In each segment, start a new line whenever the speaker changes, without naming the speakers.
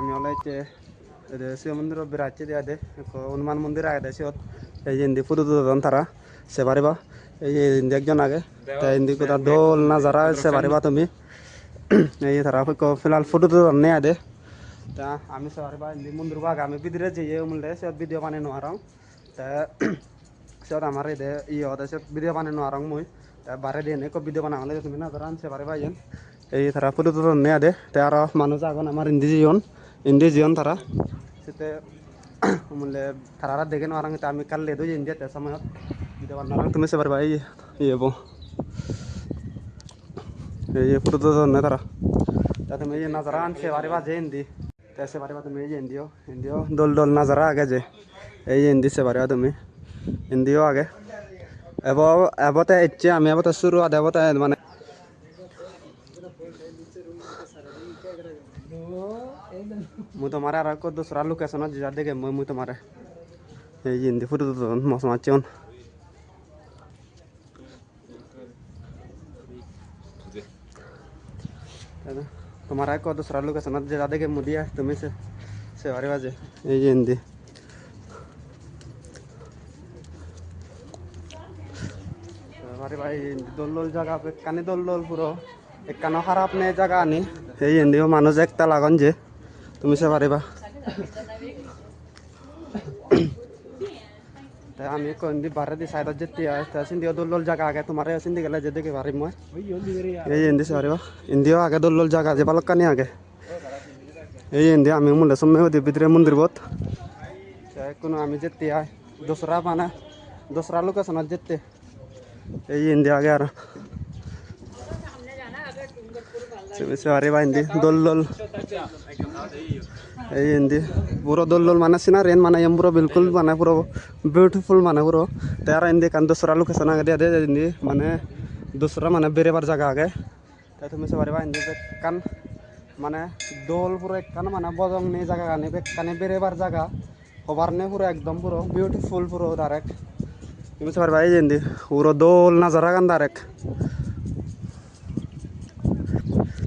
আমি হলে শিব মন্দির বেড়াচ্ছি দিয়া দে হনুমান মন্দির আগে দে সিওত এই যে হিন্দি ফুটু দুজন তারা সে পারিবা এই যে হিন্দি একজন আগে তাই হিন্দি কোথা দোল না যারা সে পারিবা তুমি এই তারা ফিলহাল ফুটু দুজন নে আদে তা আমি সে পারিবা হিন্দি মন্দির আগে আমি বিদিরে যে মূল্যে সে ভিডিও বানিয়ে নোয়ারাম তা সিওত আমার এই দে হতে সে ভিডিও বানিয়ে নোয়ারাম মুই তা বারে দিয়ে নেই ভিডিও বানালে তুমি না যারা সে পারিবা ইয়েন এই তারা ফুটু দুজন নে আদে তা আর মানুষ আগুন আমার হিন্দি জীবন তারা সেতে মূল্যে তারা দেখে নোয়ারাং আমি কাল লেদু ইন্ডিয়া তে সময়ত ভিডিও বানারাং তুমি সে পারিবা এই এই ফুটু দুজন নে তারা তা তুমি এই নাজারা আনছে পারিবা যে হিন্দি তে সে পারিবা তুমি এই হিন্দিও দোল দোল নাজারা আগে যে এই হিন্দি সে পারিবা তুমি হিন্দিও আগে এবতে ইচ্ছে আমি এবতে শুরু আদে এবতে মানে মুই তোমারে আর দুসরা লোকেশন যা দেখে মুই তোমারে এই হিন্দি ফুটু দুজন মসমাচিন তোমার এক দুসরা লোকেশন যা দেখে মুদিয়া তুমি সে পারিবা যে এই হিন্দি পারিবা এই দোল দোল জায়গা কানি দোল দোল পুরো একখানো খারাপ নেই জায়গা আনি এই হিন্দিও মানুষ একটা লাগন যে তুমি সে পারিবা আমি হিন্দি বারে দি সাইডত যেতে সিন্ধিও দোল দোল জায়গা আগে তোমার সিন্ধি গেলে যে দেখে পারিম মই এই হিন্দি সে পারিবা হিন্দিও আগে দোল দোল জায়গা যে বালকানি আগে এই হিন্দি আমি মূল্য সময় হতে ভিতরে মন্দির বোধ কোনো আমি যেতে দোসরা মানে দোসরা লোকেশনত যেতে এই হিন্দি আগে আর পারিবা হিন্দি দোল দোল এই হিন্দি পুরো দোল দোল মানে সিনারেন মানে পুরো বিলকুল মানে পুরো বিউটিফুল মানে পুরো তার হিন্দি কান দোসরা লোকেশন আগে দিয়ে দে হিন্দি মানে দোসরা মানে বেরেবার জায়গা আগে তাই তুমি সে পারিবা হিন্দি কান মানে দোল পুরো একখান মানে বজং নেই জায়গা কানে কানে বেরেবার জায়গা হবার নেই পুরো একদম পুরো বিউটিফুল পুরো ডাইরেক্ট তুমি সে পারিবা এই হিন্দি পুরো দোল নাজারা গান ডাইরেক্ট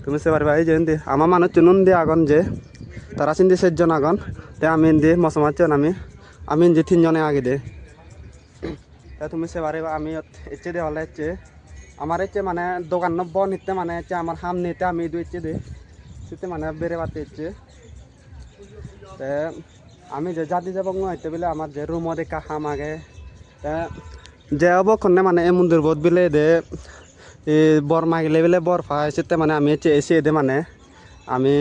তুমি সে পারিবা এই যে হিন্দি আমার মানুষ চুনুন দিয়ে আগন যে তারা চিন্তি 6 জন আগন তে আমি হিন্দি মসমাচন আমি হিন্দি 3 জনে আগে দে তা তুমি সে পারিবা আমি ইচ্ছে দে হলে ইচ্ছে আমার ইচ্ছে মানে দোকান বন নিতে মানে ইচ্ছে আমার হাম নিতে আমি দু ইচ্ছে দে সেতে মানে বেড়ে বাতে ইচ্ছে তে আমি যে জাতি যাব হইতে বলে আমার যে রুম দেখা হাম আগে তে যে অবক্ষণে মানে এই মন্দির বোধ বিলে দে বর মাগিলে বেলে বর পাই সেতে মানে আমি এসে দে মানে আমি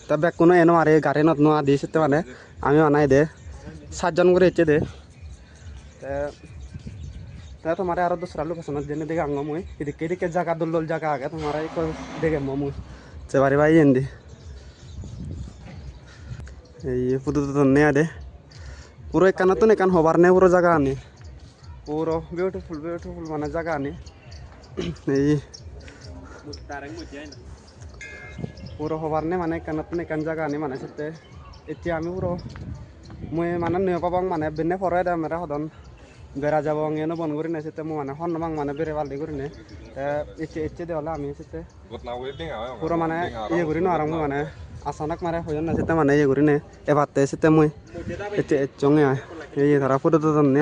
তা বেক কোনো এনো আর গাড়ি নত নোয়া দি সেতে মানে আমি বানাই দে 7 জন করে ইচ্ছে দে তা তোমার আরো দোসরা লোকেশনত জেনে দেখে আঙ্গ মুই এদিকে জায়গা দোল দোল জায়গা আগে তোমার দেখে মুই সে পারিবা এই হিন্দি এই পুরো তো নে দে পুরো একান তো একান হবার নে পুরো জায়গা আনি পুরো বিউটিফুল মানে জায়গা আনি এই পুরো হবার নে মানে একান জায়গা আনি মানে সেতে এতিয়া আমি পুরো মুই মানে নিয়ে পাবাং মানে বেনে ফরাই দে মেরা সদন বেড়া যাব এনো বন করি নাই সেতে মানে হন্নমাং মানে বেড়ে বাল্টি করি নে ইচ্ছে দে হলে আমি সেতে পুরো মানে ইয়ে করি নোয়ারাং মানে আচানক মারে হইন না সেতে মানে ইয়ে করি নে এবারতে সেতে মুই এতে চঙে এই তারা ফুটো দুজন নে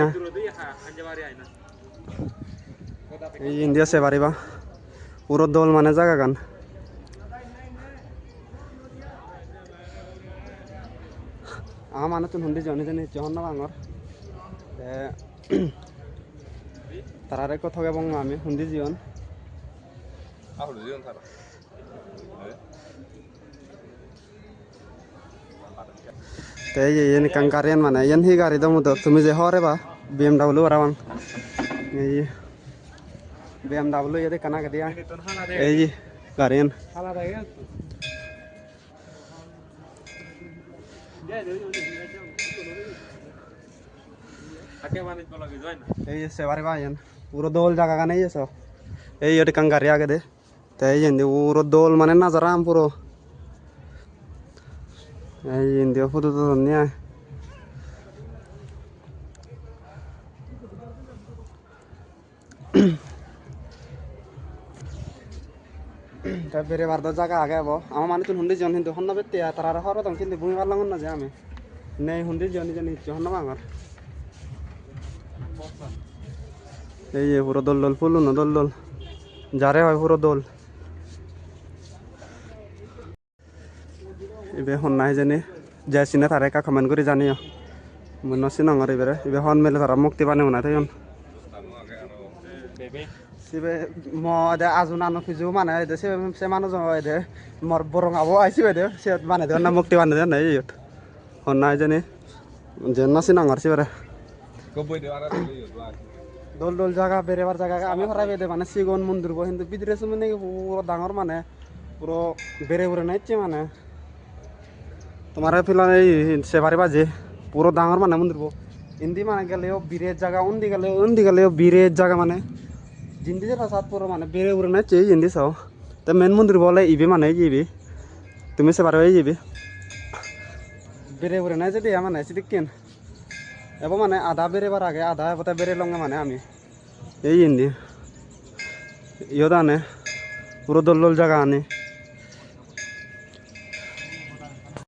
এই ইন্ডিয়া সে পারিবা পুরো দোল মানে জায়গা গান আমার মানুষ হিন্দি জনে জনে জহন না বাঙর তারারে কথা এবং আমি হিন্দি জীবন এই কাঙ্কারিয়ান মানে ইয়ান হি গাড়ি দাম তো তুমি যে হরে বা BMW আরামান এই BMW ये देखना कर दिया এই গাড়িয়ান এই সে পারিবা ইয়ান পুরো দোল জায়গা কানে এই সব এই এটি কাঙ্গারি আগে দে তাই হিন্দি পুরো দোল মানে নাজারা পুরো এই হিন্দি ফুটো তো নিয়ে বেড়ে বার জায়গা আগে হবো আমার মানুষ হুন্দি জন কিন্তু হন্য বেতে তারা হর তখন কিন্তু বুঝি পারলাম না যে আমি নেই হুন্দি জন জন হিচ্ছে হন্য আমার এই যে পুরো দোল দোল ফুল না দোল দোল যারে হয় পুরো দোল এবে হন নাই জানি যাই চিনে তারে কা কমেন্ট করে জানিও মনে চিনঙর এবারে এবে হন মেলে তারা মুক্তি পানে না তাই সিবে ম দে আজু নানো খুঁজু মানে সে মানুষ দে মর বরং আবো আইসি দে সে মানে দে না মুক্তি বানে দে নাই হন নাই জানি যে না চিনঙর সিবারে দোল দোল জায়গা বেড়েবার জায়গা আমি হরাই দে মানে সিগন মন্দির কিন্তু বিদ্রে মানে পুরো ডাঙর মানে পুরো বেড়ে উড়ে নাইছে মানে তোমার ফিলাম এই সেবারে বাজে পুরো ডাঙর মানে মন্দির ইন্দি মানে গেলেও বীরের জায়গা উন্দি গেলেও বীরের জায়গা মানে জিন্দি যে সাত পুরো মানে বেড়ে উড়ে নাইছে জিন্দি চাও তো মেন মন্দির বলে ইবি মানে যাবি তুমি সেবারে যাবি বেড়ে উড়ে নাই যদি মানে সেদিক কেন এবার মানে আধা বেড়েবার আগে আধা এবার বেড়ে লঙ্গে মানে আমি এই ইন্দি ইয়ে আনে পুরো দোল দোল জায়গা আনে